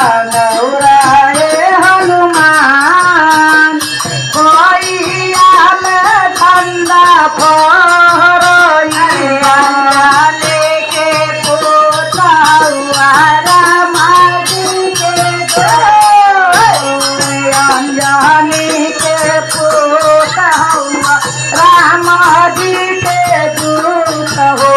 गौराए हनुमान कोई आल ठंडा फोरइया लेके पोता हुआ रामाजी के अंजनी के पोता हुआ रामाजी के दूत हो